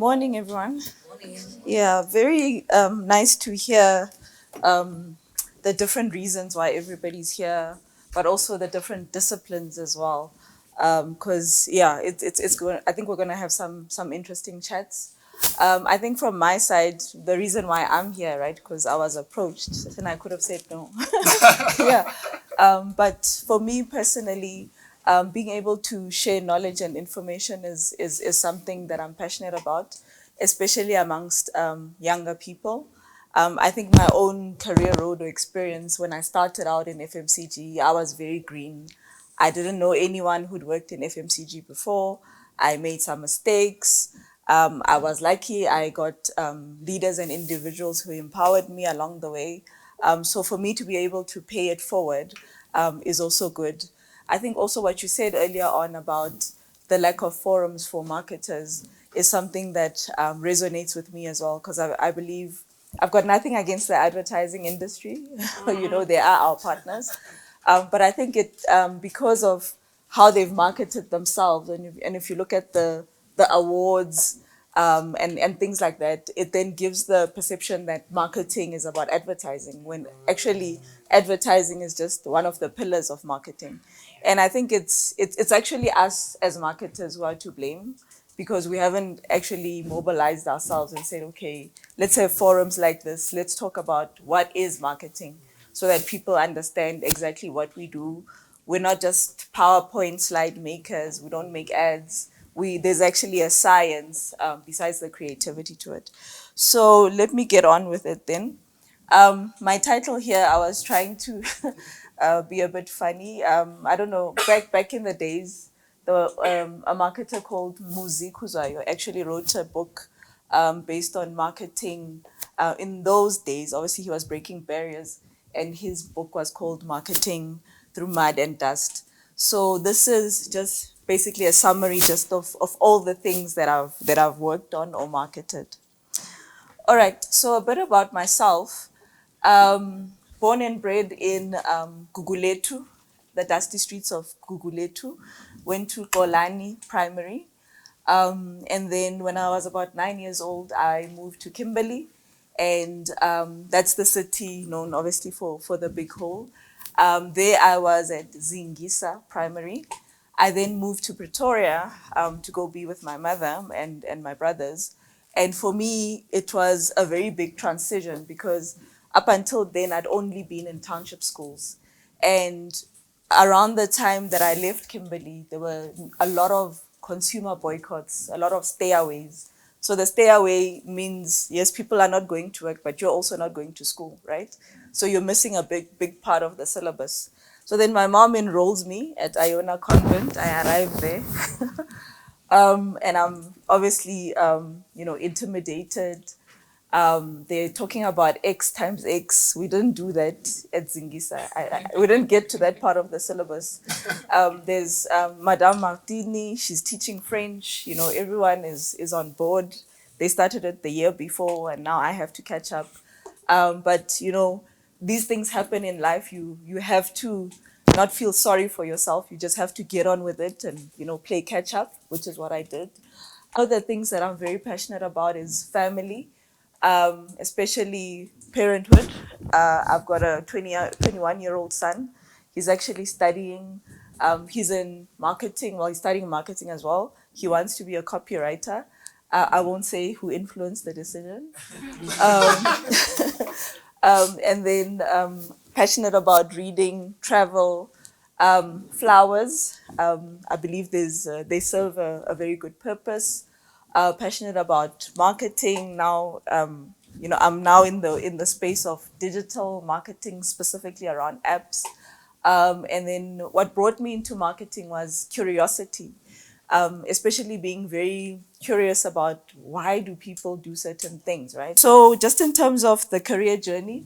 Morning, everyone. Yeah, very nice to hear the different reasons why everybody's here, but also the different disciplines as well. Because yeah, it's going. I think we're gonna have some interesting chats. I think from my side, the reason why I'm here, right? Because I was approached, and I could have said no. Yeah. But for me personally, being able to share knowledge and information is something that I'm passionate about, especially amongst younger people. I think my own career road or experience when I started out in FMCG, I was very green. I didn't know anyone who'd worked in FMCG before. I made some mistakes. I was lucky. I got leaders and individuals who empowered me along the way. So for me to be able to pay it forward is also good. I think also what you said earlier on about the lack of forums for marketers is something that resonates with me as well, because I believe I've got nothing against the advertising industry. They are our partners. But I think it because of how they've marketed themselves, and if you look at the awards and things like that, it then gives the perception that marketing is about advertising, when actually advertising is just one of the pillars of marketing. And I think it's actually us as marketers who are to blame, because we haven't actually mobilized ourselves and said, okay, let's have forums like this. Let's talk about what is marketing so that people understand exactly what we do. We're not just PowerPoint slide makers. We don't make ads. There's actually a science besides the creativity to it. So let me get on with it then. My title here, I was trying to be a bit funny. I don't know, back in the days, a marketer called Muzi Kuzayo actually wrote a book based on marketing. In those days, obviously he was breaking barriers, and his book was called Marketing Through Mud and Dust. So this is just basically a summary just of all the things that I've worked on or marketed. All right, so a bit about myself. Born and bred in Guguletu, the dusty streets of Guguletu. Went to Kolani Primary. And then when I was about 9 years old, I moved to Kimberley. And that's the city known obviously for the big hole. There I was at Zingisa Primary. I then moved to Pretoria to go be with my mother and my brothers. And for me, it was a very big transition, because up until then, I'd only been in township schools. And around the time that I left Kimberley, there were a lot of consumer boycotts, a lot of stayaways. So the stay away means, yes, people are not going to work, but you're also not going to school, right? So you're missing a big part of the syllabus. So then my mom enrolls me at Iona Convent. I arrive there. And I'm obviously, intimidated. They're talking about X times X. We didn't do that at Zingisa. We didn't get to that part of the syllabus. There's Madame Martini. She's teaching French. Everyone is on board. They started it the year before, and now I have to catch up. But these things happen in life. You have to not feel sorry for yourself. You just have to get on with it and play catch up, which is what I did. Other things that I'm very passionate about is family, especially parenthood. I've got a 21-year-old son. He's actually studying. He's in marketing. Well, he's studying marketing as well. He wants to be a copywriter. I won't say who influenced the decision. And then passionate about reading, travel, flowers. I believe they serve a very good purpose. Passionate about marketing now. I'm now in the space of digital marketing, specifically around apps. And then what brought me into marketing was curiosity, especially being very curious about why do people do certain things, right? So just in terms of the career journey,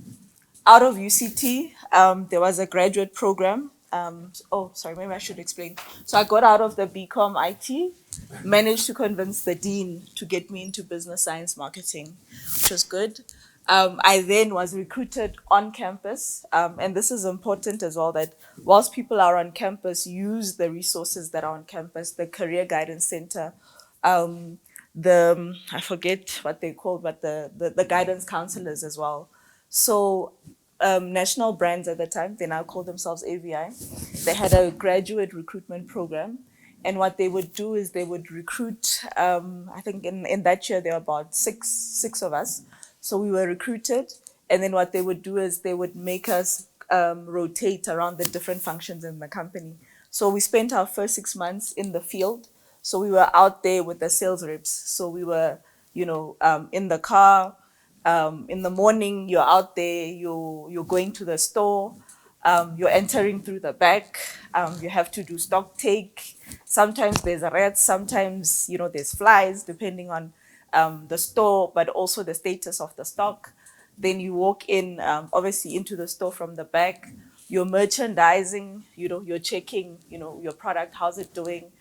out of UCT, there was a graduate program. Maybe I should explain. So I got out of the BCom IT, managed to convince the dean to get me into business science marketing, which was good. I then was recruited on campus, and this is important as well, that whilst people are on campus, use the resources that are on campus, the Career Guidance Center, I forget what they call, but the guidance counselors as well. So national brands at the time, they now call themselves AVI. They had a graduate recruitment program. And what they would do is they would recruit, I think in that year there were about six of us. So we were recruited. And then what they would do is they would make us rotate around the different functions in the company. So we spent our first 6 months in the field. So we were out there with the sales reps. So we were, in the car. In the morning, you're out there. You're going to the store. You're entering through the back. You have to do stock take. Sometimes there's rats. Sometimes there's flies, depending on the store, but also the status of the stock. Then you walk in, obviously, into the store from the back. You're merchandising. You're checking, your product. How's it doing?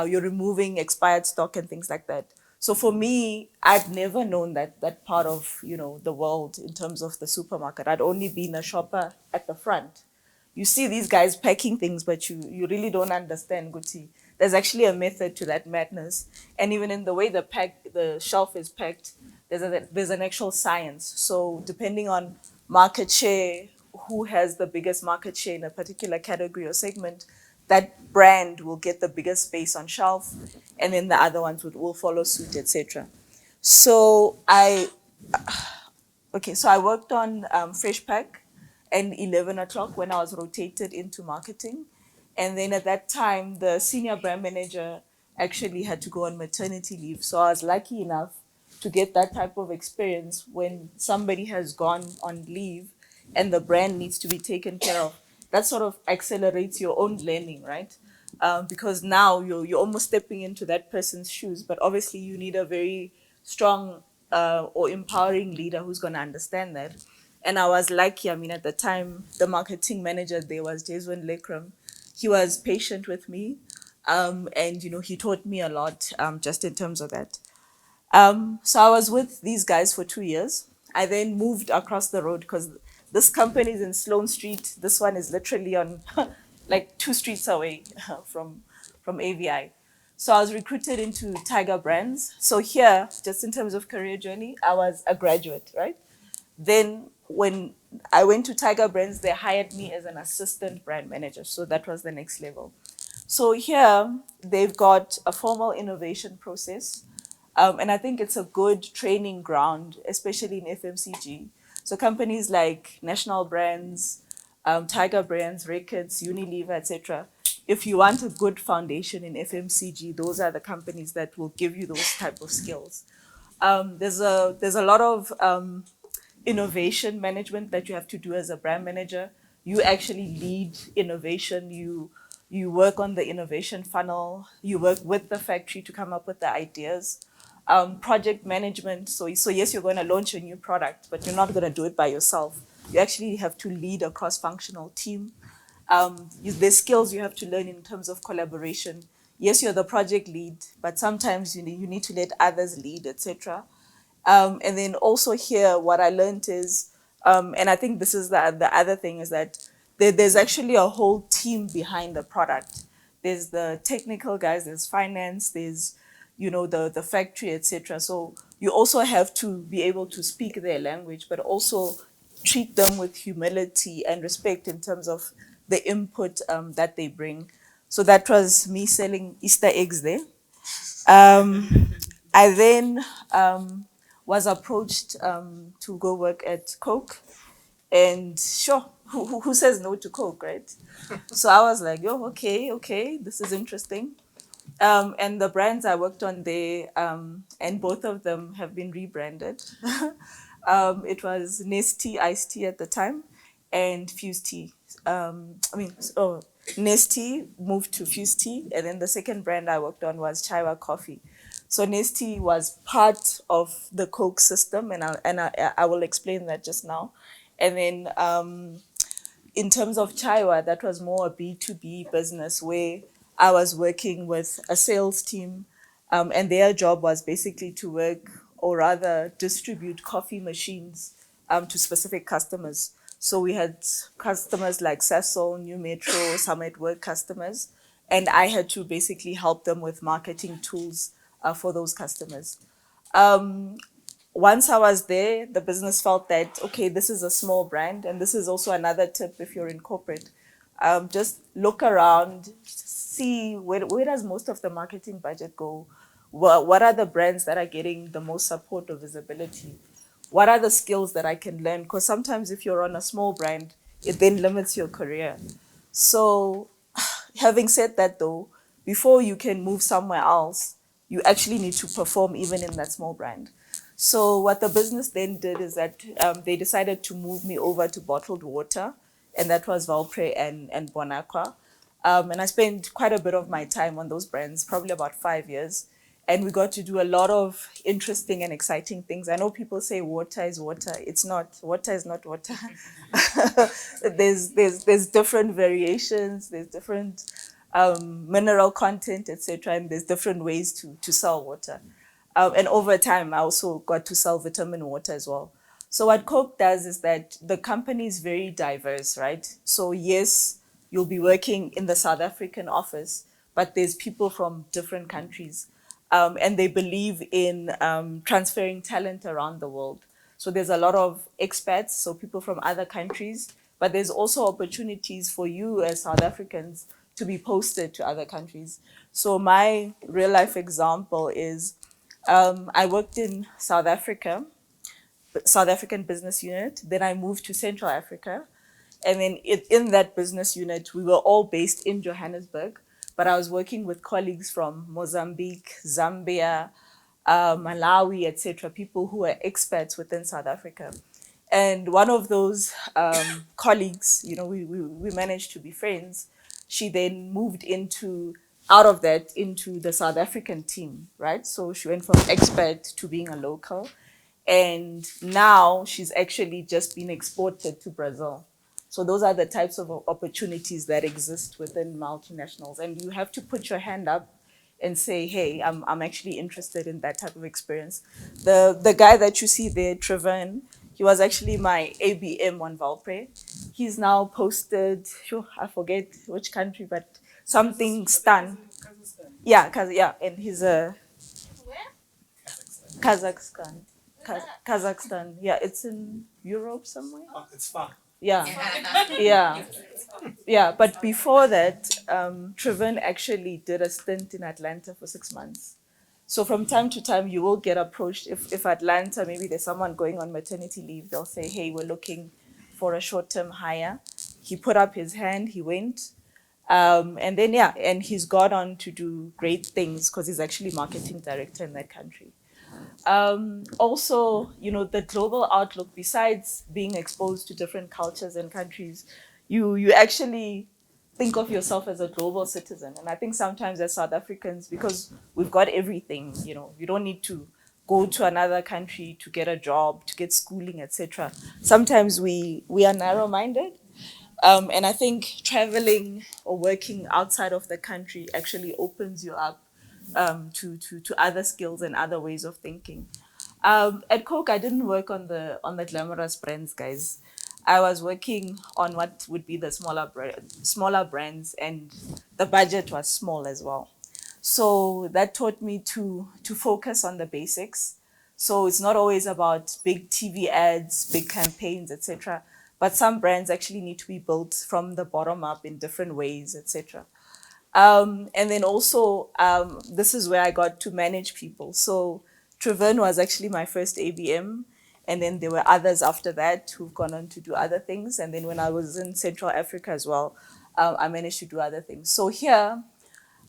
You're removing expired stock and things like that. So for me, I'd never known that part of the world in terms of the supermarket. I'd only been a shopper at the front. You see these guys packing things, but you really don't understand, Guti. There's actually a method to that madness, and even in the way the shelf is packed, there's an actual science. So depending on market share, who has the biggest market share in a particular category or segment, that brand will get the biggest space on shelf, and then the other ones will follow suit, etc. So I worked on Fresh Pack and 11 o'clock when I was rotated into marketing. And then at that time, the senior brand manager actually had to go on maternity leave. So I was lucky enough to get that type of experience when somebody has gone on leave and the brand needs to be taken care of. That sort of accelerates your own learning, right? Because now you're almost stepping into that person's shoes, but obviously you need a very strong or empowering leader who's going to understand that. And I was lucky. I mean, at the time, the marketing manager there was Jason Lekram. He was patient with me, and he taught me a lot just in terms of that. So I was with these guys for 2 years. I then moved across the road because this company is in Sloane Street. This one is literally on like 2 streets away from AVI. So I was recruited into Tiger Brands. So here, just in terms of career journey, I was a graduate, right? Then when I went to Tiger Brands, they hired me as an assistant brand manager. So that was the next level. So here, they've got a formal innovation process. And I think it's a good training ground, especially in FMCG. So companies like National Brands, Tiger Brands, Ricketts, Unilever, etc. If you want a good foundation in FMCG, those are the companies that will give you those type of skills. There's a lot of innovation management that you have to do as a brand manager. You actually lead innovation. You work on the innovation funnel. You work with the factory to come up with the ideas. Project management. So yes, you're going to launch a new product, but you're not going to do it by yourself. You actually have to lead a cross-functional team. There's skills you have to learn in terms of collaboration. Yes, you're the project lead, but sometimes you need to let others lead, etc. And then also here, what I learned is, and I think this is the other thing, is that there's actually a whole team behind the product. There's the technical guys, there's finance, there's the factory, etc. So you also have to be able to speak their language, but also treat them with humility and respect in terms of the input that they bring. So that was me selling Easter eggs there. I then was approached to go work at Coke, and sure, who says no to Coke, right? So I was like, yo, okay, this is interesting. And the brands I worked on there, and both of them have been rebranded. It was Nestea iced tea at the time, and Fuse tea. Nestea moved to Fuse tea, and then the second brand I worked on was Chaiwa coffee. So Nestea was part of the Coke system, and I will explain that just now. And then in terms of Chaiwa, that was more a B2B business where I was working with a sales team, and their job was basically to work, or rather distribute coffee machines to specific customers. So we had customers like Sasol, New Metro, some at work customers, and I had to basically help them with marketing tools for those customers. Um, Once I was there, the business felt that, okay, this is a small brand. And this is also another tip if you're in corporate. Just look around, see where does most of the marketing budget go? What are the brands that are getting the most support or visibility? What are the skills that I can learn? Because sometimes if you're on a small brand, it then limits your career. So having said that though, before you can move somewhere else, you actually need to perform even in that small brand. So what the business then did is that they decided to move me over to bottled water, and that was Valpre and Bonaqua. And I spent quite a bit of my time on those brands, probably about 5 years. And we got to do a lot of interesting and exciting things. I know people say water is water. It's not. Water is not water. There's different variations. There's different mineral content, etc. And there's different ways to sell water. And over time, I also got to sell vitamin water as well. So what Coke does is that the company is very diverse, right? So yes, you'll be working in the South African office, but there's people from different countries. And they believe in transferring talent around the world. So there's a lot of expats, so people from other countries, but there's also opportunities for you as South Africans to be posted to other countries. So my real life example is I worked in South Africa, South African business unit. Then I moved to Central Africa. And then in that business unit, we were all based in Johannesburg, but I was working with colleagues from Mozambique, Zambia, Malawi, etc., people who are expats within South Africa. And one of those colleagues, we managed to be friends. She then moved out of that into the South African team, right? So she went from expat to being a local. And now she's actually just been exported to Brazil. So those are the types of opportunities that exist within multinationals. And you have to put your hand up and say, hey, I'm actually interested in that type of experience. The guy that you see there, Trevor, he was actually my ABM on Valpre. He's now posted, I forget which country, but something Stan. Yeah, and he's a Kazakhstan. Kazakhstan. Yeah, it's in Europe somewhere. Oh, it's far. Yeah, yeah, yeah. But before that, Trevor actually did a stint in Atlanta for 6 months. So from time to time, you will get approached. If Atlanta, maybe there's someone going on maternity leave, they'll say, hey, we're looking for a short-term hire. He put up his hand, he went. And then, and he's gone on to do great things because he's actually marketing director in that country. Also, the global outlook, besides being exposed to different cultures and countries, you actually think of yourself as a global citizen. And I think sometimes as South Africans, because we've got everything, you don't need to go to another country to get a job, to get schooling, etc. Sometimes we are narrow-minded. And I think traveling or working outside of the country actually opens you up to other skills and other ways of thinking. At Coke, I didn't work on the glamorous brands, guys. I was working on what would be the smaller brands, and the budget was small as well. So that taught me to focus on the basics. So it's not always about big TV ads, big campaigns, etc. But some brands actually need to be built from the bottom up in different ways, etc. And then also, this is where I got to manage people. So Trevor was actually my first ABM. And then there were others after that who've gone on to do other things. And then when I was in Central Africa as well, I managed to do other things. So here,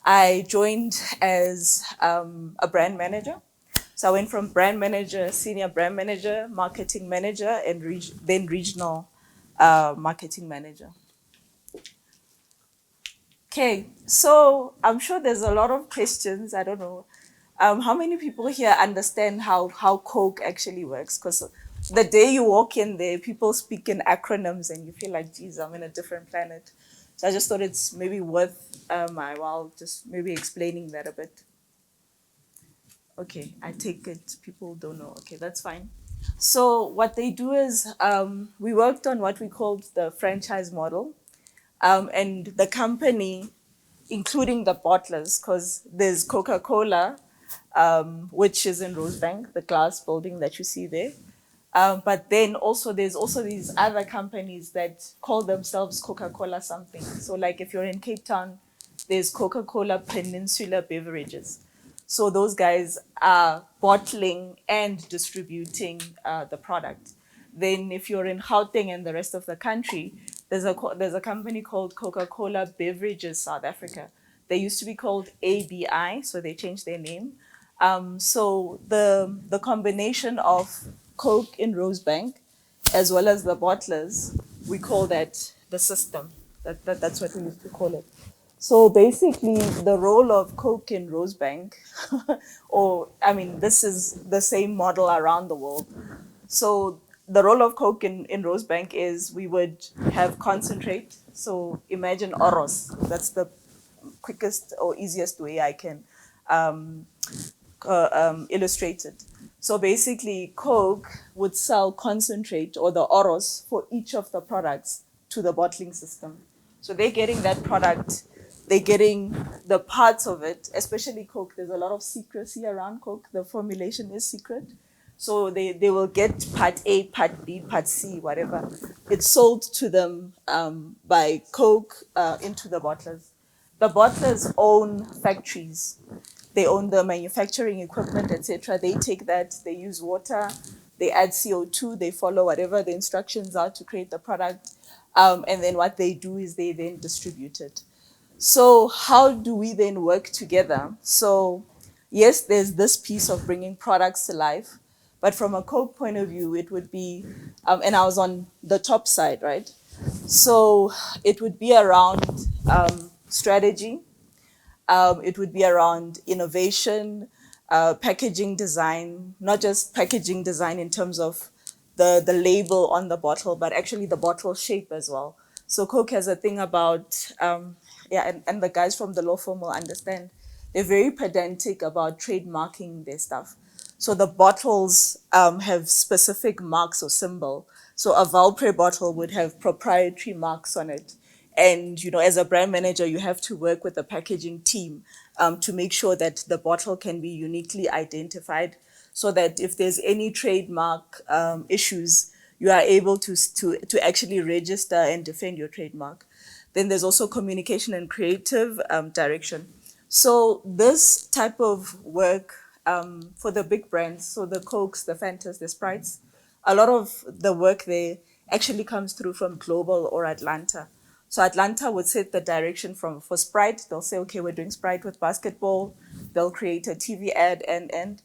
I joined as a brand manager. So I went from brand manager, senior brand manager, marketing manager, and then regional marketing manager. Okay, so I'm sure there's a lot of questions. I don't know. How many people here understand how Coke actually works? Because the day you walk in there, people speak in acronyms and you feel like, geez, I'm in a different planet. So I just thought it's maybe worth my while just maybe explaining that a bit. Okay, I take it people don't know. Okay, that's fine. So what they do is we worked on what we called the franchise model. And the company, including the bottlers, because there's Coca-Cola, which is in Rosebank, the glass building that you see there. But then also there's also these other companies that call themselves Coca-Cola something. So like if you're in Cape Town, there's Coca-Cola Peninsula Beverages. So those guys are bottling and distributing the product. Then if you're in Gauteng and the rest of the country, there's a company called Coca-Cola Beverages South Africa. They used to be called ABI, so they changed their name. So the combination of Coke in Rosebank, as well as the bottlers, we call that the system. That's what we used to call it. So basically, the role of Coke in Rosebank, or I mean, this is the same model around the world. So the role of Coke in Rosebank is we would have concentrate. So imagine Oros. That's the quickest or easiest way I can illustrate it. So basically, Coke would sell concentrate or the Oros for each of the products to the bottling system. So they're getting that product, they're getting the parts of it, especially Coke. There's a lot of secrecy around Coke. The formulation is secret. So they will get part A, part B, part C, whatever. It's sold to them by Coke into the bottlers. The bottlers own factories. They own the manufacturing equipment, etc. They take that, they use water, they add CO2, they follow whatever the instructions are to create the product. And then what they do is they then distribute it. So how do we then work together? So yes, there's this piece of bringing products to life, but from a Coke point of view, it would be, and I was on the top side, right? So it would be around strategy, it would be around innovation, packaging design, not just packaging design in terms of the label on the bottle, but actually the bottle shape as well. So Coke has a thing about, and the guys from the law firm will understand, they're very pedantic about trademarking their stuff. So the bottles have specific marks or symbol. So a Valpre bottle would have proprietary marks on it. And as a brand manager, you have to work with the packaging team to make sure that the bottle can be uniquely identified, so that if there's any trademark issues, you are able to actually register and defend your trademark. Then there's also communication and creative direction. So this type of work for the big brands, so the Cokes, the Fantas, the Sprites, a lot of the work there actually comes through from Global or Atlanta. So Atlanta would set the direction for Sprite. They'll say, okay, we're doing Sprite with basketball. They'll create a TV ad and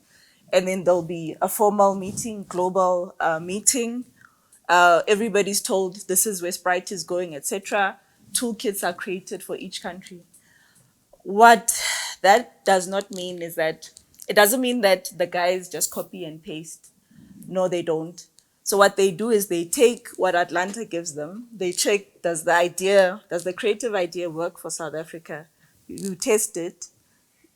then there'll be a formal meeting, global meeting. Everybody's told this is where Sprite is going, etc. Toolkits are created for each country. What that does not mean is that it doesn't mean that the guys just copy and paste. No, they don't. So what they do is they take what Atlanta gives them. They check, does the creative idea work for South Africa? You test it.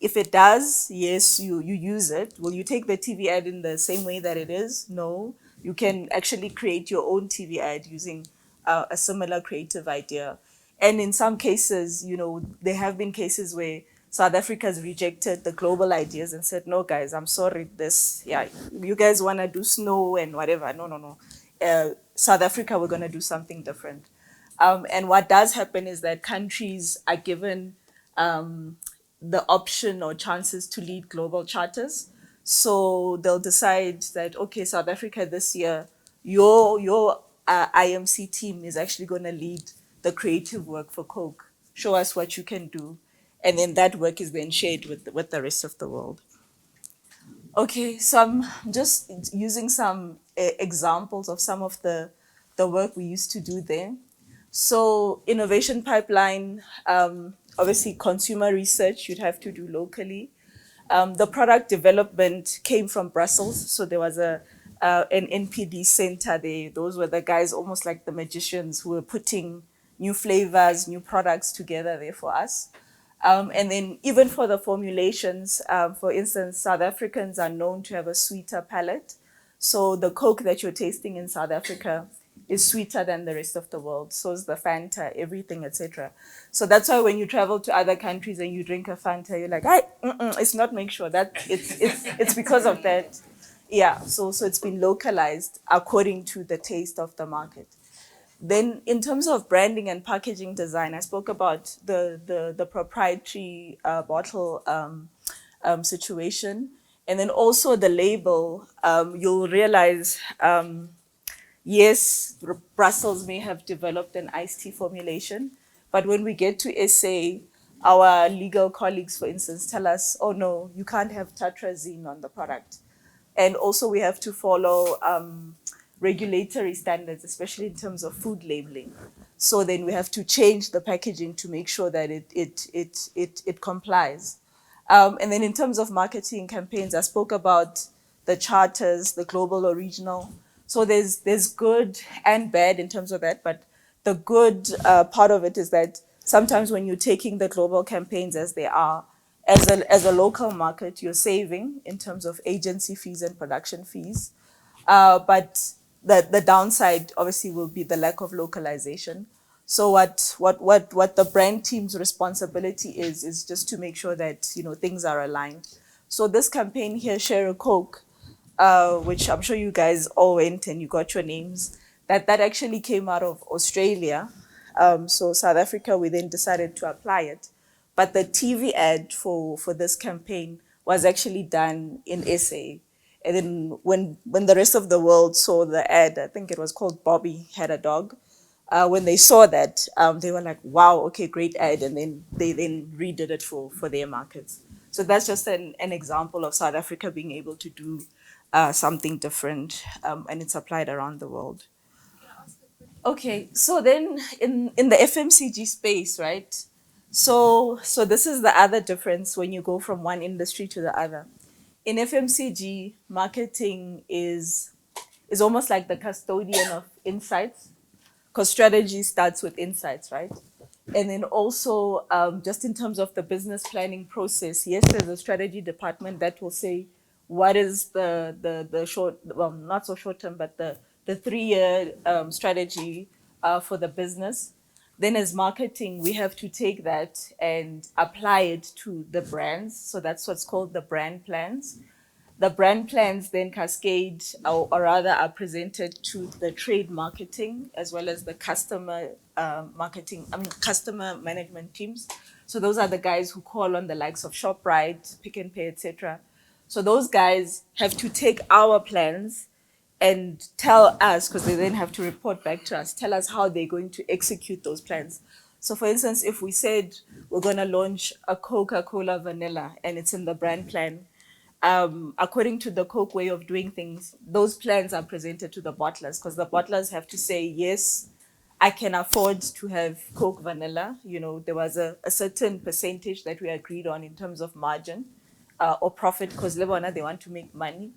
If it does, yes, you use it. Will you take the TV ad in the same way that it is? No. You can actually create your own TV ad using a similar creative idea. And in some cases, there have been cases where South Africa has rejected the global ideas and said, no, guys, I'm sorry, you guys want to do snow and whatever. No. South Africa, we're going to do something different. And what does happen is that countries are given the option or chances to lead global charters. So they'll decide that, okay, South Africa this year, your IMC team is actually going to lead the creative work for Coke. Show us what you can do. And then that work is then shared with the rest of the world. Okay, so I'm just using some examples of some of the work we used to do there. So innovation pipeline, obviously consumer research you'd have to do locally. The product development came from Brussels, so there was an NPD center there. Those were the guys almost like the magicians who were putting new flavors, new products together there for us. And then even for the formulations, for instance, South Africans are known to have a sweeter palate. So the Coke that you're tasting in South Africa is sweeter than the rest of the world. So is the Fanta, everything, etc. So that's why when you travel to other countries and you drink a Fanta, you're like, it's not make sure that it's because of that. Yeah, so it's been localized according to the taste of the market. Then in terms of branding and packaging design, I spoke about the proprietary bottle situation. And then also the label, you'll realize, yes, Brussels may have developed an iced tea formulation, but when we get to SA, our legal colleagues, for instance, tell us, oh no, you can't have tetrazine on the product. And also we have to follow regulatory standards, especially in terms of food labeling. So then we have to change the packaging to make sure that it complies. And then in terms of marketing campaigns, I spoke about the charters, the global or regional. So there's good and bad in terms of that, but the good part of it is that sometimes when you're taking the global campaigns as they are, as a local market, you're saving in terms of agency fees and production fees. But the downside obviously will be the lack of localization. So what the brand team's responsibility is just to make sure that things are aligned. So this campaign here, Share a Coke, which I'm sure you guys all went and you got your names, that actually came out of Australia. So South Africa, we then decided to apply it. But the TV ad for this campaign was actually done in SA. And then when the rest of the world saw the ad, I think it was called Bobby Had a Dog. When they saw that, they were like, wow, okay, great ad. And then they then redid it for their markets. So that's just an example of South Africa being able to do something different, and it's applied around the world. Okay, so then in the FMCG space, right? So this is the other difference when you go from one industry to the other. In FMCG, marketing is almost like the custodian of insights, because strategy starts with insights, right? And then also, just in terms of the business planning process, yes, there's a strategy department that will say what is the short, well, not so short term, but the 3-year strategy for the business. Then as marketing, we have to take that and apply it to the brands. So that's what's called the brand plans. The brand plans then cascade, or rather are presented to the trade marketing as well as the customer customer management teams. So those are the guys who call on the likes of ShopRite, Pick n Pay, etc. So those guys have to take our plans and tell us, because they then have to report back to us, tell us how they're going to execute those plans. So for instance, if we said we're going to launch a Coca-Cola vanilla and it's in the brand plan, according to the Coke way of doing things, those plans are presented to the bottlers, because the bottlers have to say, yes, I can afford to have Coke vanilla. There was a certain percentage that we agreed on in terms of margin or profit, because they want to make money.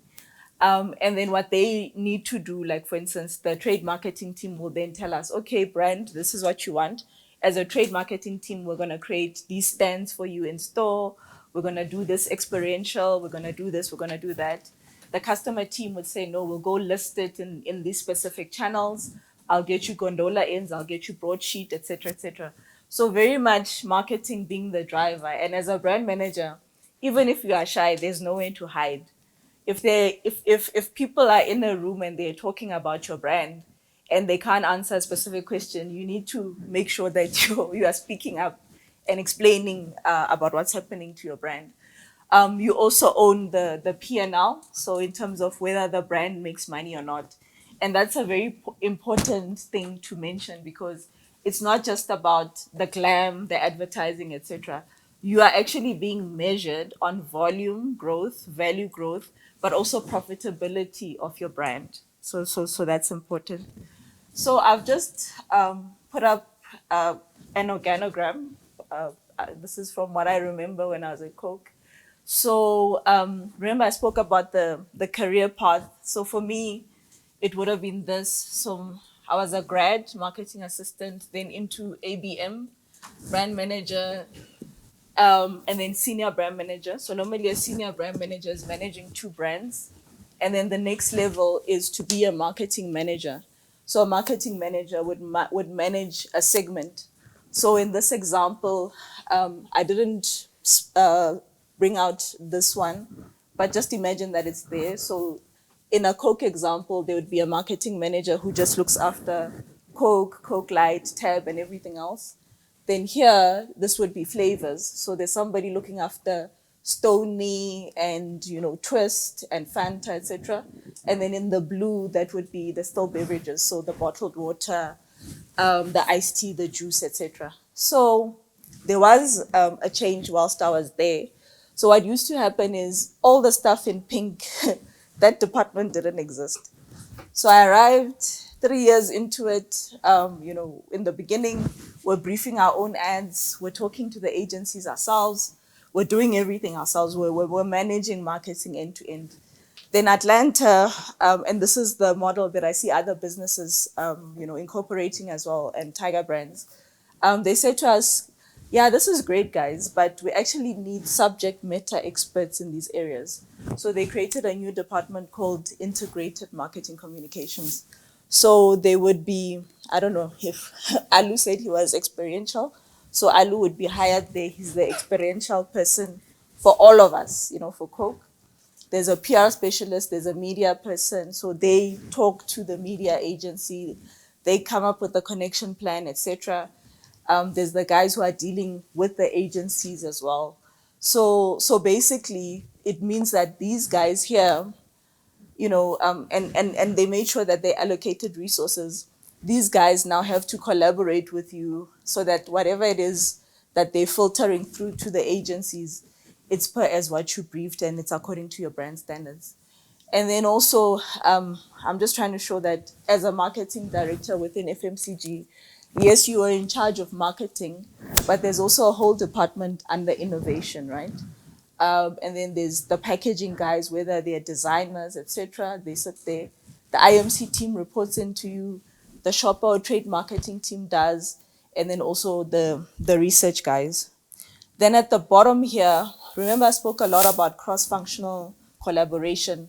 And then what they need to do, like for instance, the trade marketing team will then tell us, okay, brand, this is what you want. As a trade marketing team, we're going to create these stands for you in store. We're going to do this experiential. We're going to do this. We're going to do that. The customer team would say, no, we'll go list it in these specific channels. I'll get you gondola ends. I'll get you broadsheet, etc., etc. So very much marketing being the driver. And as a brand manager, even if you are shy, there's nowhere to hide. If people are in a room and they're talking about your brand and they can't answer a specific question, you need to make sure that you are speaking up and explaining about what's happening to your brand. You also own the P&L, so in terms of whether the brand makes money or not. And that's a very important thing to mention, because it's not just about the glam, the advertising, etc. You are actually being measured on volume growth, value growth, but also profitability of your brand. So that's important. So I've just put up an organogram. This is from what I remember when I was at Coke. So remember I spoke about the career path. So for me, it would have been this. So I was a grad marketing assistant, then into ABM, brand manager, and then senior brand manager. So normally a senior brand manager is managing 2 brands. And then the next level is to be a marketing manager. So a marketing manager would manage a segment. So in this example, I didn't bring out this one, but just imagine that it's there. So in a Coke example, there would be a marketing manager who just looks after Coke, Coke Light, Tab, and everything else. Then here, this would be flavors. So there's somebody looking after Stony and Twist and Fanta, etc. And then in the blue, that would be the still beverages, so the bottled water, the iced tea, the juice, etc. So there was a change whilst I was there. So what used to happen is all the stuff in pink, that department didn't exist. So I arrived 3 years into it. In the beginning, we're briefing our own ads. We're talking to the agencies ourselves. We're doing everything ourselves. We're managing marketing end to end. Then Atlanta, and this is the model that I see other businesses, incorporating as well, and Tiger Brands. They said to us, yeah, this is great, guys, but we actually need subject matter experts in these areas. So they created a new department called Integrated Marketing Communications. So they would be, I don't know if Alu said he was experiential. So Alu would be hired there. He's the experiential person for all of us, for Coke. There's a PR specialist, there's a media person. So they talk to the media agency. They come up with a connection plan, etc. There's the guys who are dealing with the agencies as well. So basically, it means that these guys here, and they made sure that they allocated resources. These guys now have to collaborate with you so that whatever it is that they're filtering through to the agencies, it's per as what you briefed and it's according to your brand standards. And then also, I'm just trying to show that as a marketing director within FMCG, yes, you are in charge of marketing, but there's also a whole department under innovation, right? And then there's the packaging guys, whether they're designers, etc. They sit there. The IMC team reports into you. The shopper or trade marketing team does, and then also the research guys. Then at the bottom here, remember I spoke a lot about cross-functional collaboration.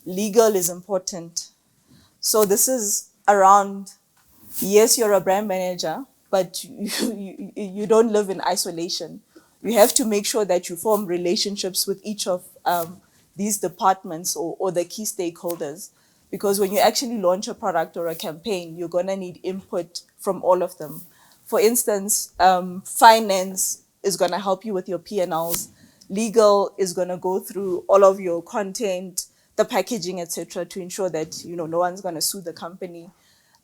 Legal is important. So this is around, yes, you're a brand manager, but you don't live in isolation. You have to make sure that you form relationships with each of these departments or the key stakeholders. Because when you actually launch a product or a campaign, you're going to need input from all of them. For instance, finance is going to help you with your P&Ls. Legal is going to go through all of your content, the packaging, etc., to ensure that no one's going to sue the company.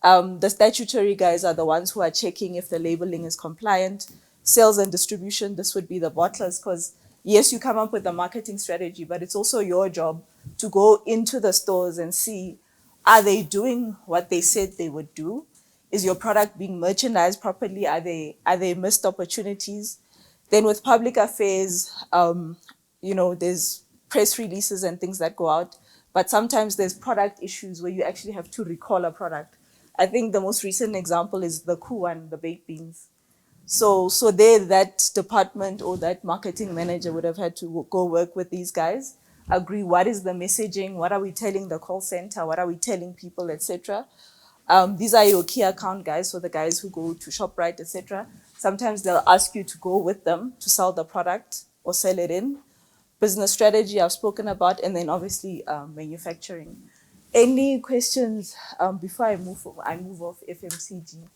The statutory guys are the ones who are checking if the labeling is compliant. Sales and distribution, this would be the bottlers, because yes, you come up with a marketing strategy, but it's also your job to go into the stores and see, are they doing what they said they would do? Is your product being merchandised properly? Are they missed opportunities? Then with public affairs, there's press releases and things that go out, but sometimes there's product issues where you actually have to recall a product. I think the most recent example is the Koo one, the baked beans. So there, that department or that marketing manager would have had to go work with these guys, agree what is the messaging, what are we telling the call center, what are we telling people, etc. These are your key account guys, so the guys who go to ShopRite, etc. Sometimes they'll ask you to go with them to sell the product or sell it in. Business strategy I've spoken about, and then obviously manufacturing. Any questions before I move off FMCG?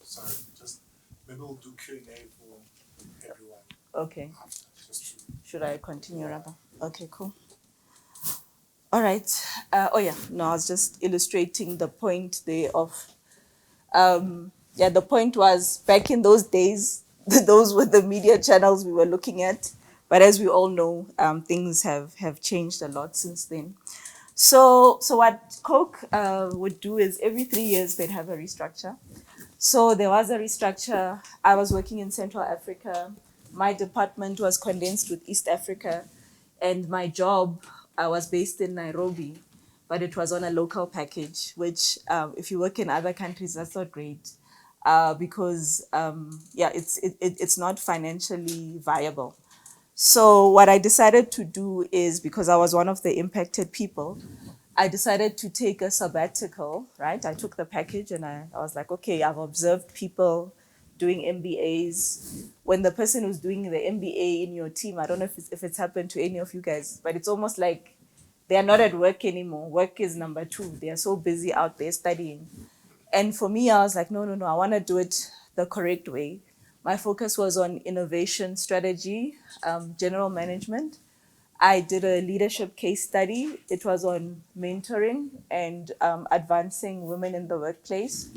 Sorry, just maybe we'll do Q&A for everyone. Okay. After, Should I continue rather? Okay, cool. All right. I was just illustrating the point there of, the point was back in those days, those were the media channels we were looking at. But as we all know, things have changed a lot since then. So what Coke would do is every 3 years they'd have a restructure. So there was a restructure. I was working in Central Africa. My department was condensed with East Africa, and my job was based in Nairobi, but it was on a local package, which if you work in other countries, that's not great because it's not financially viable. So what I decided to do is, because I was one of the impacted people, I decided to take a sabbatical, right? I took the package and I was like, okay, I've observed people doing MBAs. When the person who's doing the MBA in your team, I don't know if it's happened to any of you guys, but it's almost like they are not at work anymore. Work is number two. They are so busy out there studying. And for me, I was like, no, no, no, I want to do it the correct way. My focus was on innovation strategy, general management. I did a leadership case study. It was on mentoring and advancing women in the workplace.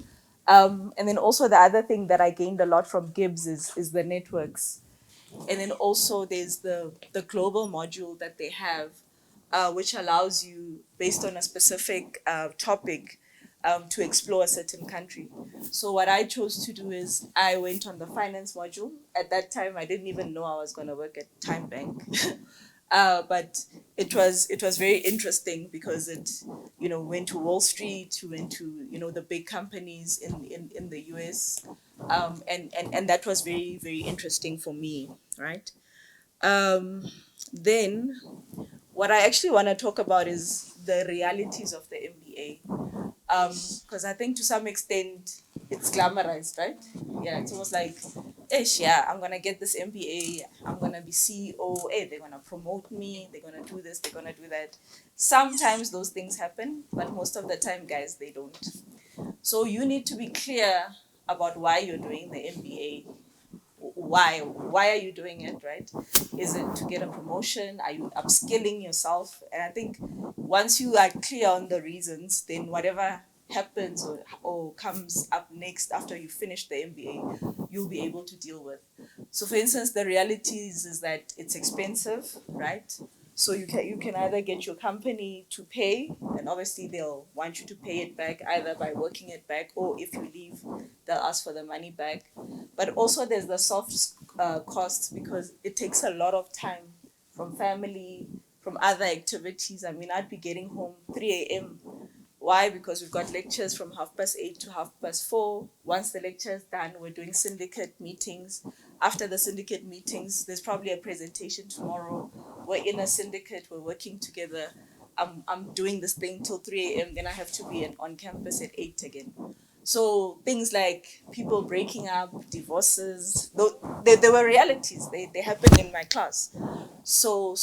And then also the other thing that I gained a lot from Gibbs is the networks. And then also there's the global module that they have, which allows you, based on a specific topic, to explore a certain country. So what I chose to do is I went on the finance module. At that time, I didn't even know I was going to work at Time Bank. But it was very interesting because it, went to Wall Street, went to, the big companies in the US. And that was very, very interesting for me, right? Then what I actually want to talk about is the realities of the MBA. Because I think to some extent it's glamorized, right? Yeah, it's almost like, ish, yeah, I'm gonna get this MBA, I'm gonna be CEO, hey, they're gonna promote me, they're gonna do this, they're gonna do that. Sometimes those things happen, but most of the time, guys, they don't. So you need to be clear about why you're doing the MBA. Why are you doing it, right? Is it to get a promotion? Are you upskilling yourself? And I think once you are clear on the reasons, then whatever happens or comes up next after you finish the MBA, you'll be able to deal with. So for instance, the reality is that it's expensive, right? So you can either get your company to pay, and obviously they'll want you to pay it back either by working it back, or if you leave, they'll ask for the money back. But also there's the soft costs, because it takes a lot of time from family, from other activities. I mean, I'd be getting home 3 a.m. Why? Because we've got lectures from 8:30 to 4:30. Once the lecture is done, we're doing syndicate meetings. After the syndicate meetings, there's probably a presentation tomorrow. We're in a syndicate, we're working together. I'm doing this thing till 3 a.m., then I have to be on campus at 8 again. So things like people breaking up, divorces, they were realities. They happened in my class. So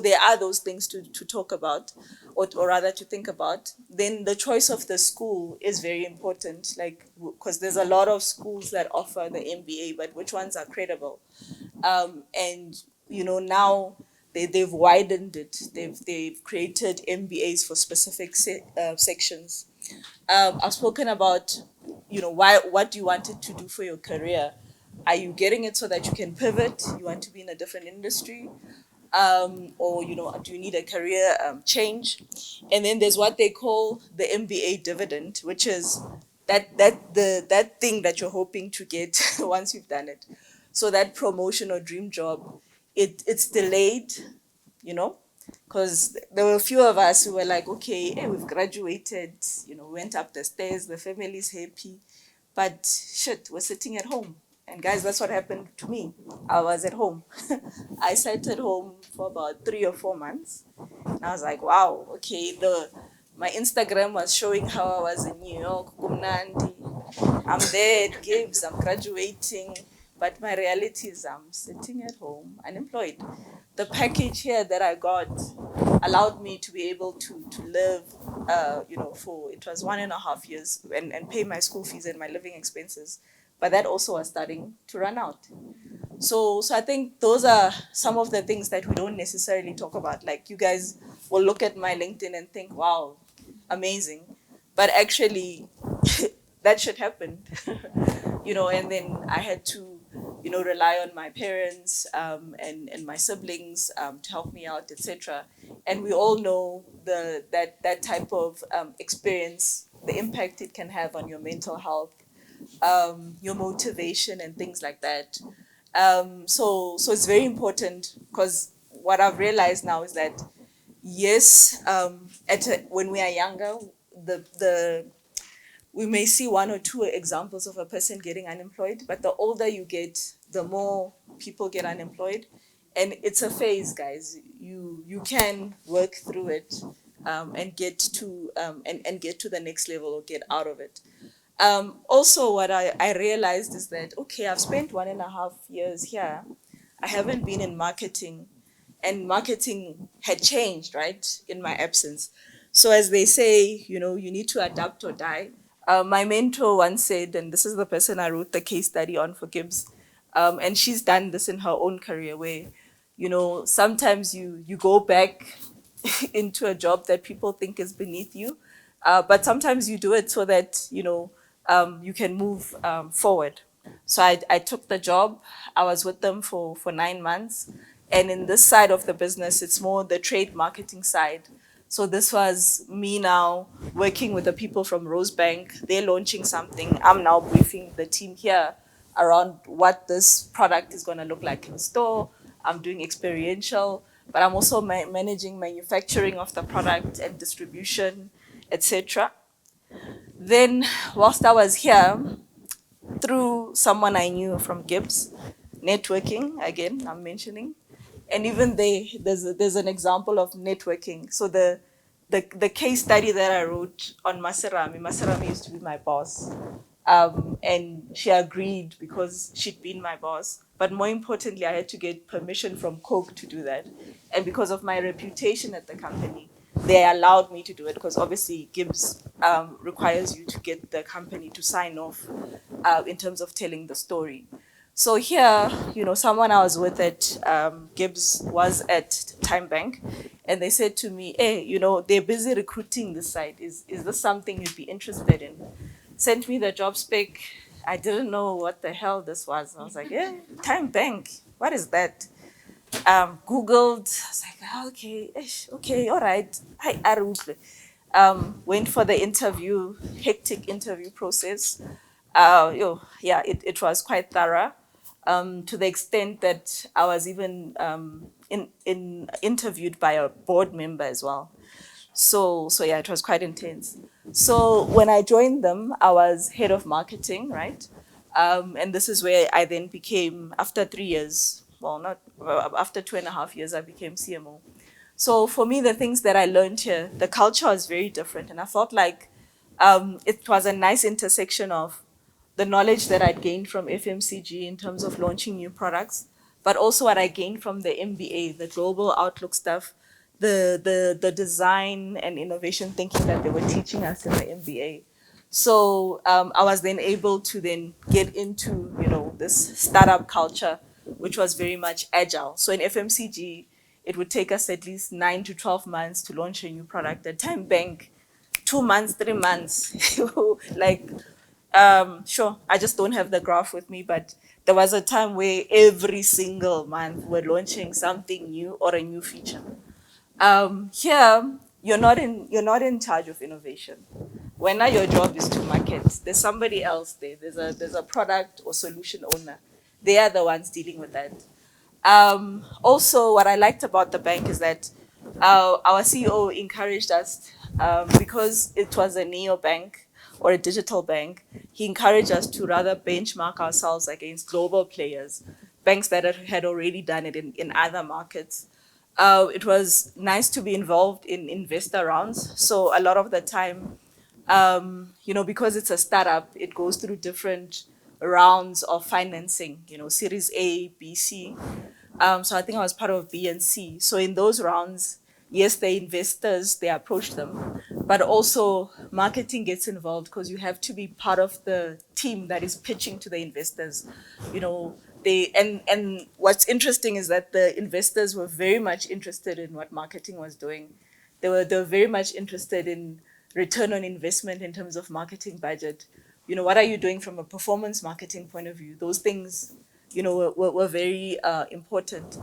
there are those things to talk about, or rather to think about. Then the choice of the school is very important, like, because there's a lot of schools that offer the MBA, but which ones are credible? And now they've widened it. They've created MBAs for specific sections. I've spoken about, what do you want it to do for your career? Are you getting it so that you can pivot? You want to be in a different industry? Or do you need a career change? And then there's what they call the MBA dividend, which is that thing that you're hoping to get once you've done it. So that promotion or dream job, it's delayed, because there were a few of us who were like, okay, hey, we've graduated, went up the stairs, the family's happy, but shit, we're sitting at home. And guys, that's what happened to me. I was at home. I sat at home for about 3 or 4 months. And I was like, wow, okay, my Instagram was showing how I was in New York, Kumnandi. I'm there at Gibbs, I'm graduating. But my reality is I'm sitting at home, unemployed. The package here that I got allowed me to be able to live, for, it was 1.5 years, and pay my school fees and my living expenses. But that also was starting to run out. So I think those are some of the things that we don't necessarily talk about. Like, you guys will look at my LinkedIn and think, wow, amazing. But actually, that shit happened. And then I had to, rely on my parents, and my siblings, to help me out, etc. And we all know that type of experience, the impact it can have on your mental health, your motivation, and things like that. So it's very important, because what I've realized now is that, yes, when we are younger, the we may see 1 or 2 examples of a person getting unemployed, but the older you get, the more people get unemployed. And it's a phase, guys. You can work through it. and get to and get to the next level or get out of it. Also, what I realized is that, okay, I've spent 1.5 years here. I haven't been in marketing, and marketing had changed, right, in my absence. So, as they say, you need to adapt or die. My mentor once said, and this is the person I wrote the case study on for Gibbs, and she's done this in her own career where, sometimes you go back into a job that people think is beneath you, but sometimes you do it so that, you can move forward. So I took the job. I was with them for 9 months. And in this side of the business, it's more the trade marketing side. So this was me now working with the people from Rosebank. They're launching something. I'm now briefing the team here around what this product is going to look like in store. I'm doing experiential, but I'm also managing manufacturing of the product and distribution, etc. Then, whilst I was here, through someone I knew from Gibbs, networking, again, I'm mentioning, and even there's an example of networking. So the case study that I wrote on Maserami used to be my boss. And she agreed because she'd been my boss. But more importantly, I had to get permission from Coke to do that. And because of my reputation at the company, they allowed me to do it because obviously Gibbs requires you to get the company to sign off in terms of telling the story. So here, someone I was with at Gibbs was at Time Bank, and they said to me, "Hey, they're busy recruiting this side. Is this something you'd be interested in?" Sent me the job spec. I didn't know what the hell this was. I was like, "Yeah, Time Bank. What is that?" Googled. I was like, "Okay, okay, all right." Hi, Arutle. Went for the interview, hectic interview process. Yeah, it was quite thorough, to the extent that I was even interviewed by a board member as well. So yeah, it was quite intense. So when I joined them, I was head of marketing, right? And this is where I then became, after 3 years, well, not after 2.5 years, I became CMO. So for me, the things that I learned here, the culture was very different, and I felt like it was a nice intersection of the knowledge that I'd gained from FMCG in terms of launching new products, but also what I gained from the MBA, the global outlook stuff, the design and innovation thinking that they were teaching us in the MBA. So I was then able to then get into this startup culture, which was very much agile. So in FMCG, it would take us at least 9 to 12 months to launch a new product. At Time Bank, 2 months, 3 months, like sure, I just don't have the graph with me, but there was a time where every single month we're launching something new or a new feature. Here, you're not in charge of innovation. When now your job is to market, there's somebody else there. There's a product or solution owner. They are the ones dealing with that. Also, what I liked about the bank is that our CEO encouraged us, because it was a neo bank or a digital bank. He encouraged us to rather benchmark ourselves against global players, banks that had already done it in other markets. It was nice to be involved in investor rounds. So a lot of the time, because it's a startup, it goes through different rounds of financing, Series A, B, C. So I think I was part of B and C. So in those rounds, yes, the investors, they approach them, but also marketing gets involved because you have to be part of the team that is pitching to the investors. And what's interesting is that the investors were very much interested in what marketing was doing. They were very much interested in return on investment in terms of marketing budget. What are you doing from a performance marketing point of view? Those things, were very important.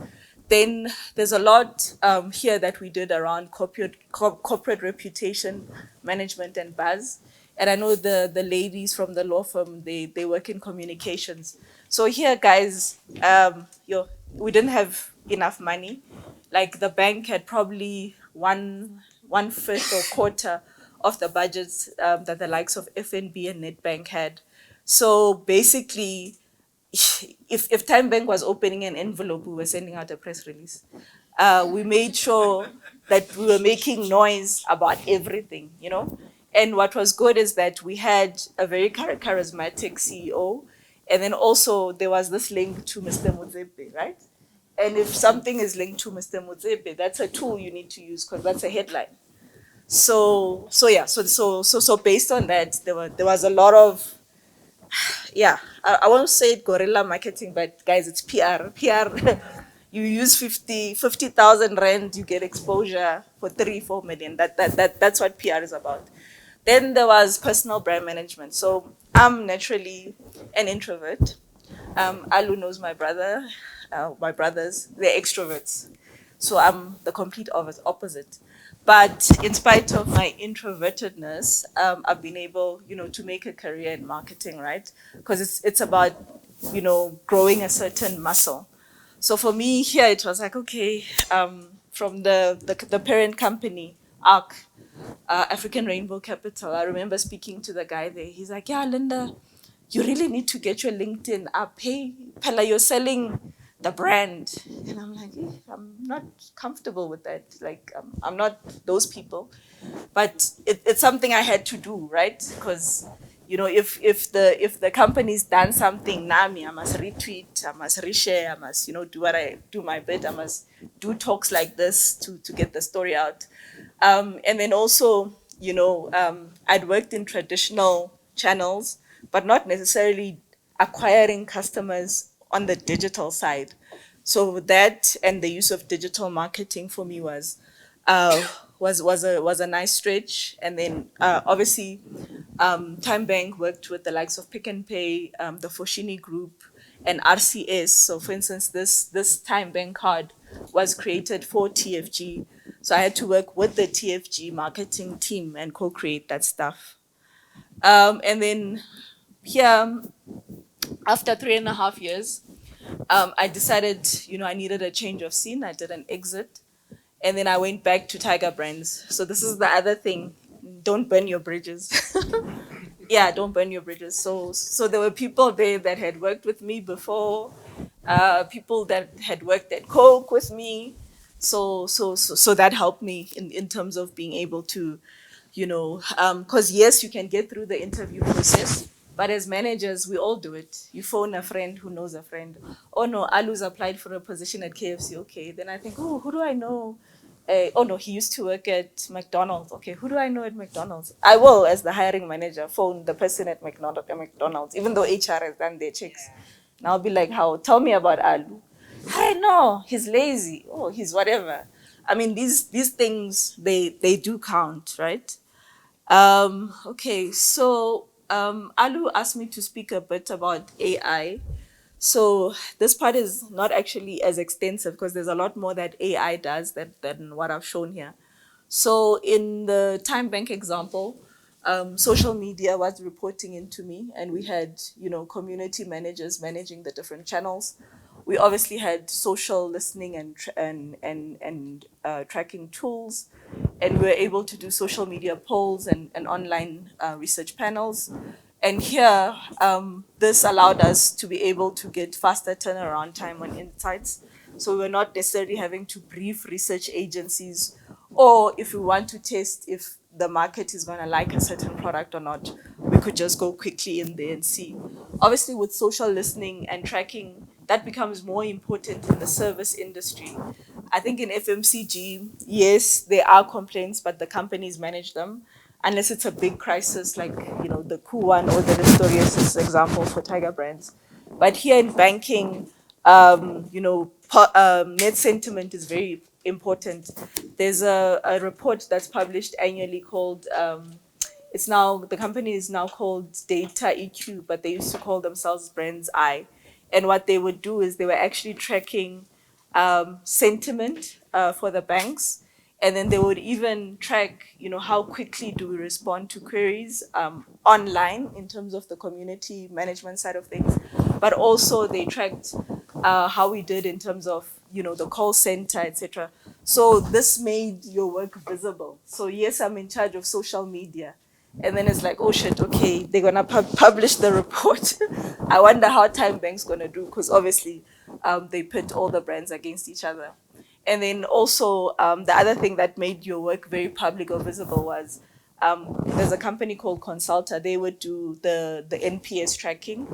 Then there's a lot here that we did around corporate reputation management and buzz. And I know the ladies from the law firm, they work in communications. So here, guys, we didn't have enough money. Like the bank had probably one fifth or quarter of the budgets that the likes of FNB and Nedbank had. So basically, if Time Bank was opening an envelope, we were sending out a press release. We made sure that we were making noise about everything, you know. And what was good is that we had a very charismatic CEO, and then also there was this link to Mr. Motsepe, right? And if something is linked to Mr. Motsepe, that's a tool you need to use because that's a headline. So based on that, there was a lot of, yeah, I won't say guerrilla marketing, but guys, it's PR. PR, you use 50,000 rand, you get exposure for 3-4 million. That's what PR is about. Then there was personal brand management. So I'm naturally an introvert. Alu knows my brother, my brothers, they're extroverts. So I'm the complete opposite. But in spite of my introvertedness, I've been able, to make a career in marketing, right? Because it's about, growing a certain muscle. So for me here, it was like, okay, from the parent company, ARC, African Rainbow Capital, I remember speaking to the guy there. He's like, yeah, Linda, you really need to get your LinkedIn up. Hey, Pella, you're selling the brand. And I'm like, I'm not comfortable with that. Like, I'm not those people. But it's something I had to do, right? Because, if the company's done something, Nami, I must retweet, I must reshare, I must, do my bit, I must do talks like this to get the story out. And then also, I'd worked in traditional channels, but not necessarily acquiring customers on the digital side. So that and the use of digital marketing for me was a nice stretch. And then obviously, Time Bank worked with the likes of Pick and Pay, the Foschini Group, and RCS. So for instance, this Time Bank card was created for TFG. So I had to work with the TFG marketing team and co-create that stuff. And then here, after 3.5 years, I decided, I needed a change of scene. I did an exit. And then I went back to Tiger Brands. So this is the other thing. Don't burn your bridges. Yeah, don't burn your bridges. So there were people there that had worked with me before, people that had worked at Coke with me. So that helped me in terms of being able to, because yes, you can get through the interview process, but as managers, we all do it. You phone a friend who knows a friend. Oh no, Alu's applied for a position at KFC. Okay, then I think, oh, who do I know? Oh no, he used to work at McDonald's. Okay, who do I know at McDonald's? I will, as the hiring manager, phone the person at McDonald's, even though HR has done their checks. And I'll be like, how? Tell me about Alu. I know, he's lazy. Oh, he's whatever. I mean, these things, they do count, right? Okay, so Alu asked me to speak a bit about AI. So this part is not actually as extensive because there's a lot more that AI does than what I've shown here. So in the Time Bank example, social media was reporting into me, and we had, community managers managing the different channels. We obviously had social listening and tracking tools, and we were able to do social media polls and online research panels. And here, this allowed us to be able to get faster turnaround time on insights. So we're not necessarily having to brief research agencies, or if we want to test if the market is going to like a certain product or not, we could just go quickly in there and see. Obviously, with social listening and tracking, that becomes more important in the service industry. I think in FMCG, yes, there are complaints, but the companies manage them unless it's a big crisis like, the Coup one or the Ristorious example for Tiger Brands. But here in banking, net sentiment is very important. There's a report that's published annually called, the company is now called Data EQ, but they used to call themselves Brands Eye. And what they would do is they were actually tracking sentiment for the banks. And then they would even track, how quickly do we respond to queries online in terms of the community management side of things. But also they tracked how we did in terms of, the call center, etc. So this made your work visible. So yes, I'm in charge of social media. And then it's like, oh shit, okay, they're gonna publish the report. I wonder how Time Bank's gonna do, because obviously they pit all the brands against each other. And then also the other thing that made your work very public or visible was there's a company called Consulta. They would do the NPS tracking,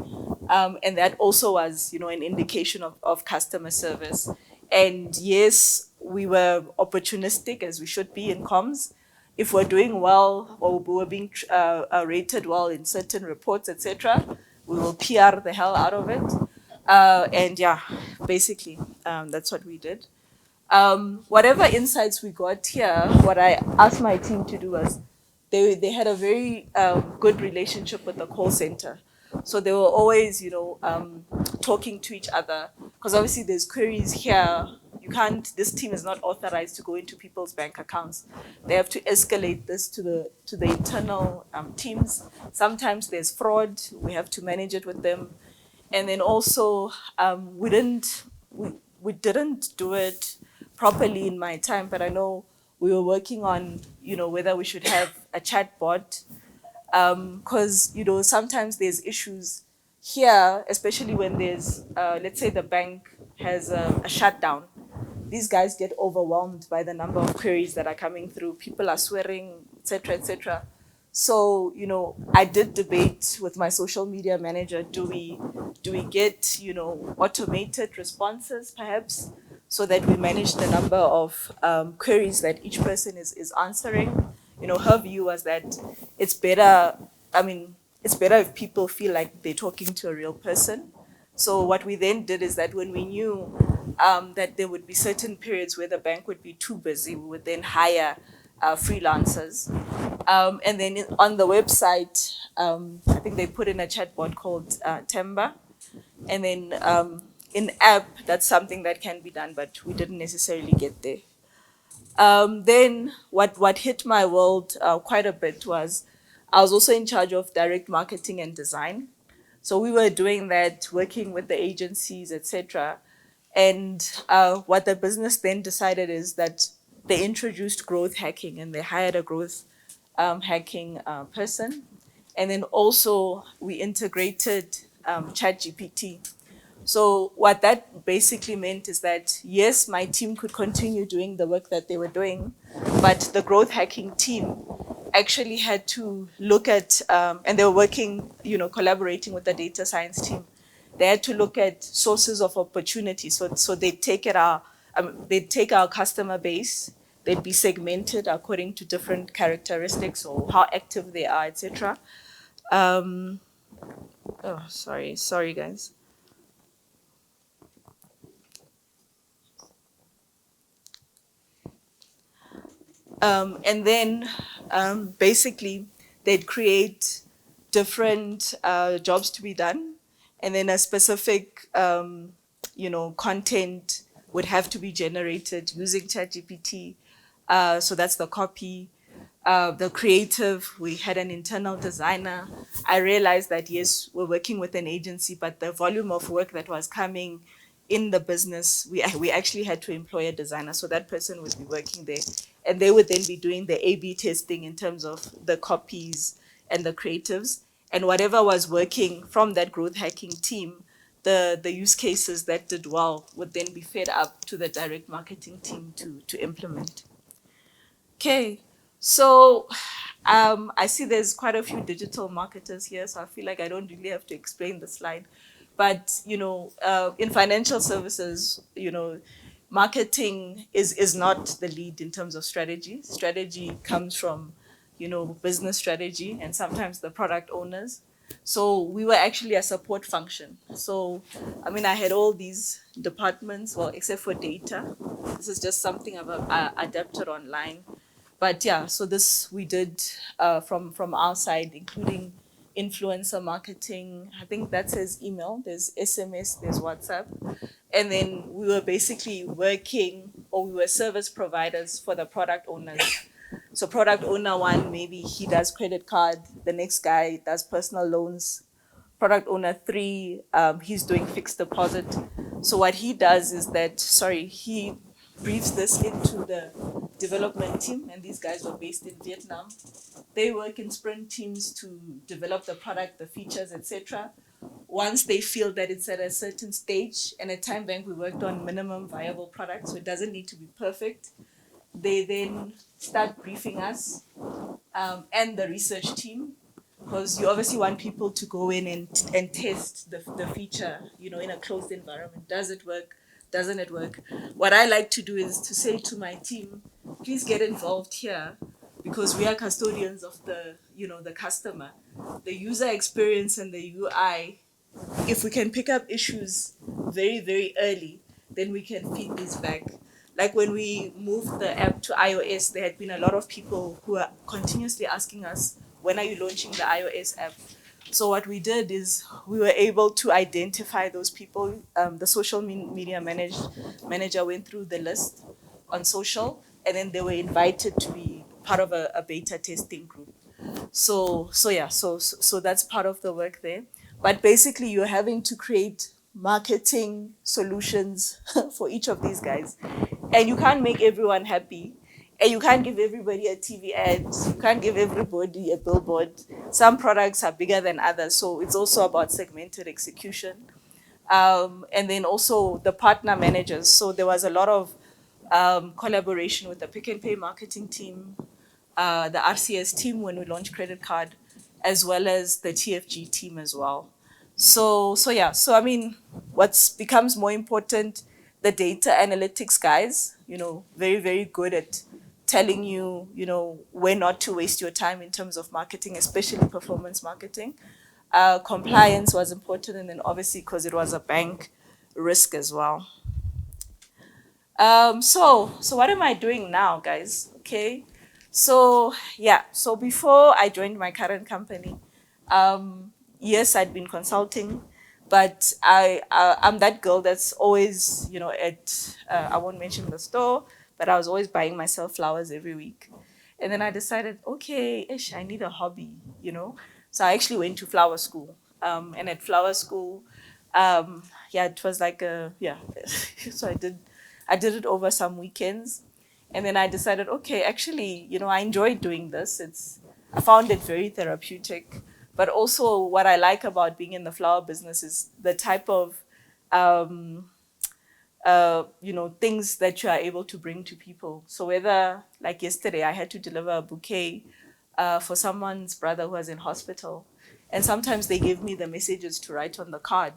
and that also was, you know, an indication of customer service. And yes, we were opportunistic as we should be in comms. If we're doing well or we were being rated well in certain reports, etc., we will PR the hell out of it. And yeah, basically, that's what we did. Whatever insights we got here, what I asked my team to do was they had a very good relationship with the call center. So they were always, you know, talking to each other, because obviously there's queries here. You can't. This team is not authorized to go into people's bank accounts. They have to escalate this to the internal teams. Sometimes there's fraud. We have to manage it with them, and then also we didn't do it properly in my time, but I know we were working on, you know, whether we should have a chat bot, because you know sometimes there's issues here, especially when there's let's say the bank has a shutdown. These guys get overwhelmed by the number of queries that are coming through. People are swearing, etc., etc. So, you know, I did debate with my social media manager, do we get, you know, automated responses perhaps, so that we manage the number of queries that each person is answering. You know, her view was that it's better, I mean, it's better if people feel like they're talking to a real person. So what we then did is that when we knew that there would be certain periods where the bank would be too busy, we would then hire freelancers. And then on the website, I think they put in a chatbot called Temba. And then in app, that's something that can be done, but we didn't necessarily get there. Then what hit my world quite a bit was I was also in charge of direct marketing and design. So we were doing that, working with the agencies, etc. And what the business then decided is that they introduced growth hacking and they hired a growth hacking person. And then also we integrated ChatGPT. So what that basically meant is that, yes, my team could continue doing the work that they were doing, but the growth hacking team actually had to look at, and they were working, you know, collaborating with the data science team. They had to look at sources of opportunity. So they'd take our customer base, they'd be segmented according to different characteristics or how active they are, etc. Oh, sorry, guys. And then basically they'd create different jobs to be done, and then a specific you know, content would have to be generated using ChatGPT. So that's the copy. The creative, we had an internal designer. I realized that yes, we're working with an agency, but the volume of work that was coming in the business, we actually had to employ a designer. So that person would be working there. And they would then be doing the A/B testing in terms of the copies and the creatives. And whatever was working from that growth hacking team, the use cases that did well would then be fed up to the direct marketing team to implement. Okay, so I see there's quite a few digital marketers here, so I feel like I don't really have to explain the slide. But you know, in financial services, you know, marketing is not the lead in terms of strategy. Strategy comes from, you know, business strategy and sometimes the product owners. So we were actually a support function. So I mean, I had all these departments, well, except for data. This is just something I've adapted online. But yeah, so this we did from our side, including influencer marketing. I think that says email. There's SMS. There's WhatsApp, and then we were basically working, or we were service providers for the product owners. So product owner one, maybe he does credit card. The next guy does personal loans. Product owner three, he's doing fixed deposit. So what he does is that, he briefs this into the development team, and these guys were based in Vietnam. They work in sprint teams to develop the product, the features, etc. once they feel that it's at a certain stage, and at Time Bank we worked on minimum viable products, so it doesn't need to be perfect. They then start briefing us and the research team, because you obviously want people to go in and test the feature, in a closed environment. Does it work? Doesn't it work? What I like to do is to say to my team, please get involved here, because we are custodians of the customer, the user experience and the UI. If we can pick up issues very, very early, then we can feed these back. Like when we moved the app to iOS, there had been a lot of people who are continuously asking us, when are you launching the iOS app? So what we did is we were able to identify those people. The social media manager went through the list on social, and then they were invited to be part of a beta testing group. So that's part of the work there. But basically, you're having to create marketing solutions for each of these guys, and you can't make everyone happy, and you can't give everybody a TV ad, you can't give everybody a billboard. Some products are bigger than others, so it's also about segmented execution. And then also the partner managers. So there was a lot of collaboration with the Pick and Pay marketing team, the RCS team when we launched credit card, as well as the TFG team as well. So I mean, what becomes more important, the data analytics guys, very, very good at telling you, where not to waste your time in terms of marketing, especially performance marketing. Compliance was important, and then obviously because it was a bank, risk as well. So what am I doing now, guys? Okay. So yeah, so before I joined my current company, yes, I'd been consulting, but I'm that girl that's always, I won't mention the store, but I was always buying myself flowers every week. And then I decided, okay, ish, I need a hobby, So I actually went to flower school. And at flower school, yeah, it was like so I did it over some weekends. And then I decided, okay, actually, I enjoy doing this. I found it very therapeutic. But also what I like about being in the flower business is the type of things that you are able to bring to people. So whether, like yesterday, I had to deliver a bouquet for someone's brother who was in hospital. And sometimes they give me the messages to write on the card.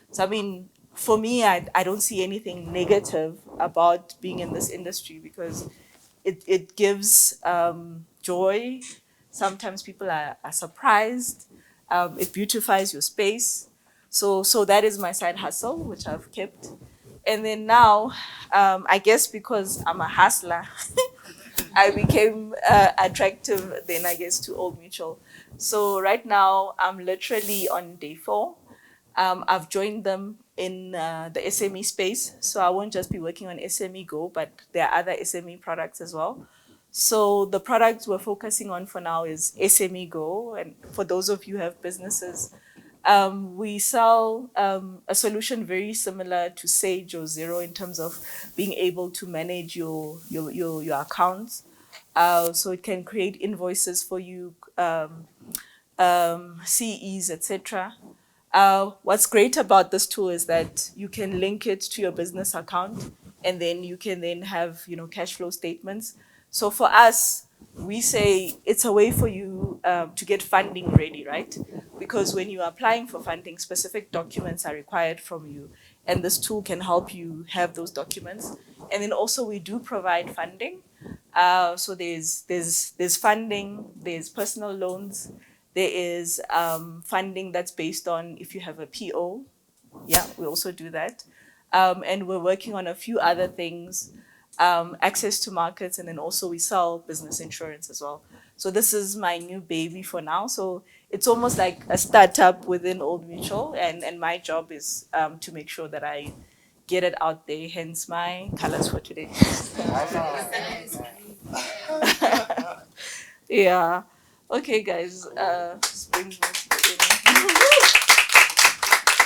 So, I mean, for me, I don't see anything negative about being in this industry, because it gives joy. Sometimes people are surprised. It beautifies your space. So that is my side hustle, which I've kept. And then now, I guess because I'm a hustler, I became attractive then, I guess, to Old Mutual. So right now, I'm literally on day 4. I've joined them in the SME space. So I won't just be working on SME Go, but there are other SME products as well. So the products we're focusing on for now is SME Go. And for those of you who have businesses, we sell a solution very similar to Sage or Zero in terms of being able to manage your accounts. So it can create invoices for you, CEs, etc. What's great about this tool is that you can link it to your business account, and then you can then have cash flow statements. So for us, we say it's a way for you to get funding ready, right? Because when you're applying for funding, specific documents are required from you, and this tool can help you have those documents. And then also we do provide funding. So there's funding, there's personal loans, there is funding that's based on if you have a PO. Yeah, we also do that. And we're working on a few other things, access to markets, and then also we sell business insurance as well. So this is my new baby for now. So it's almost like a startup within Old Mutual, and my job is to make sure that I get it out there, hence my colors for today. Yeah. Okay, guys, just bring